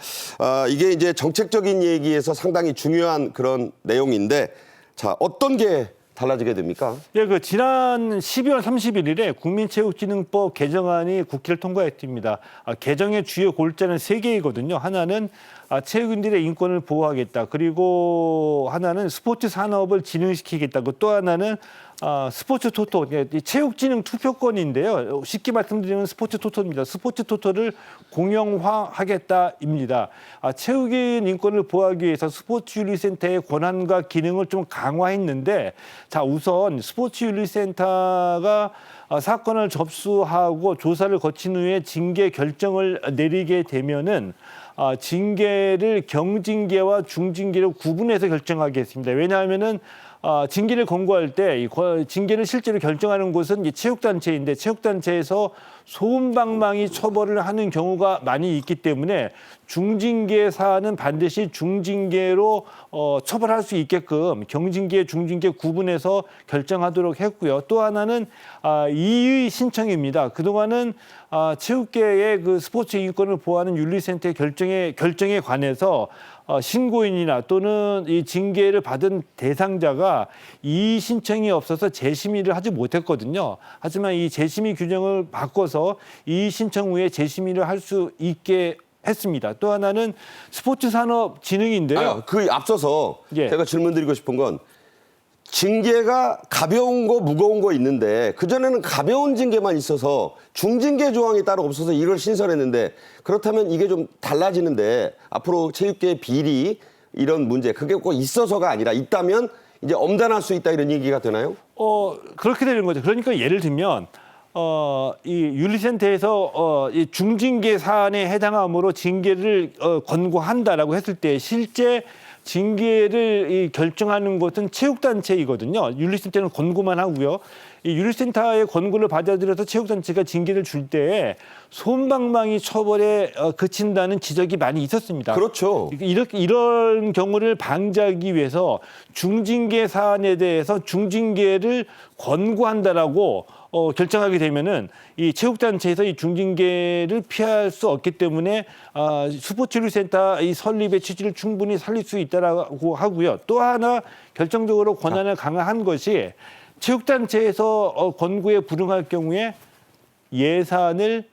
이게 이제 정책적인 얘기에서 상당히 중요한 그런 내용인데 자, 어떤 게 달라지게 됩니까? 예, 지난 12월 31일에 국민체육진흥법 개정안이 국회를 통과했습니다. 개정의 주요 골자는 3개이거든요. 하나는 체육인들의 인권을 보호하겠다. 그리고 하나는 스포츠 산업을 진흥시키겠다고 또 하나는 스포츠 토토, 체육진흥 투표권인데요. 쉽게 말씀드리면 스포츠 토토입니다. 스포츠 토토를 공영화하겠다입니다. 체육인 인권을 보호하기 위해서 스포츠윤리센터의 권한과 기능을 좀 강화했는데 자, 우선 스포츠윤리센터가 사건을 접수하고 조사를 거친 후에 징계 결정을 내리게 되면은 징계를 경징계와 중징계로 구분해서 결정하겠습니다. 왜냐하면은 징계를 권고할 때 이 징계를 실제로 결정하는 곳은 이제 체육단체인데 체육단체에서 소음방망이 처벌을 하는 경우가 많이 있기 때문에 중징계 사안은 반드시 중징계로 처벌할 수 있게끔 경징계, 중징계 구분해서 결정하도록 했고요. 또 하나는 이의 신청입니다. 그동안은 체육계의 그 스포츠 인권을 보호하는 윤리센터의 결정에 관해서 신고인이나 또는 이 징계를 받은 대상자가 이의 신청이 없어서 재심의를 하지 못했거든요. 하지만 이 재심의 규정을 바꿔서 이의 신청 후에 재심의를 할 수 있게 했습니다. 또 하나는 스포츠 산업 진흥인데요. 그 앞서서 예. 제가 질문드리고 싶은 건 징계가 가벼운 거 무거운 거 있는데 그전에는 가벼운 징계만 있어서 중징계 조항이 따로 없어서 이걸 신설했는데 그렇다면 이게 좀 달라지는데 앞으로 체육계의 비리 이런 문제 그게 꼭 있어서가 아니라 있다면 이제 엄단할 수 있다 이런 얘기가 되나요? 그렇게 되는 거죠. 그러니까 예를 들면 이 윤리센터에서 이 중징계 사안에 해당하므로 징계를 권고한다라고 했을 때 실제 징계를 결정하는 것은 체육단체이거든요. 윤리센터는 권고만 하고요. 이 윤리센터의 권고를 받아들여서 체육단체가 징계를 줄 때 솜방망이 처벌에 그친다는 지적이 많이 있었습니다. 그렇죠. 이런 경우를 방지하기 위해서 중징계 사안에 대해서 중징계를 권고한다라고 결정하게 되면은 이 체육단체에서 이 중징계를 피할 수 없기 때문에 스포츠윤리센터 이 설립의 취지를 충분히 살릴 수 있다라고 하고요. 또 하나 결정적으로 권한을 강화한 것이 체육단체에서 권고에 불응할 경우에 예산을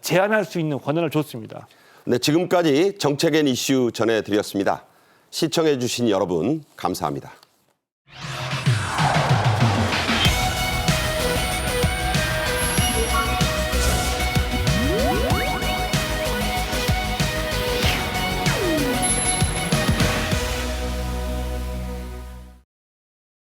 제한할 수 있는 권한을 줬습니다. 네, 지금까지 정책 앤 이슈 전해드렸습니다. 시청해 주신 여러분 감사합니다.